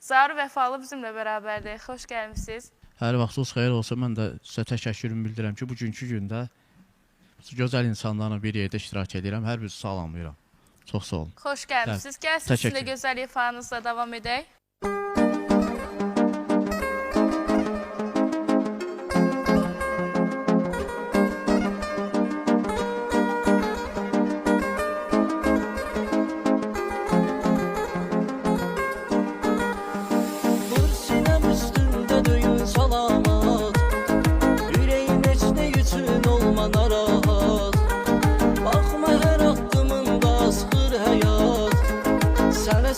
Zaur Vəfalı bizimlə bərabərdir. Xoş gəlmişsiniz. Hər vaxtınız xeyir olsun. Mən də sizə təşəkkürümü bildirirəm ki, bugünkü gündə gözəl insanlarla bir yerdə iştirak edirəm. Hər birinizi salamlayıram. Çox sağ olun. Xoş gəlmişsiniz. Gəl sizinlə gözəl ifanızla davam edək.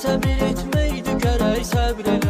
Səbir etməkdir gərək səbr elə.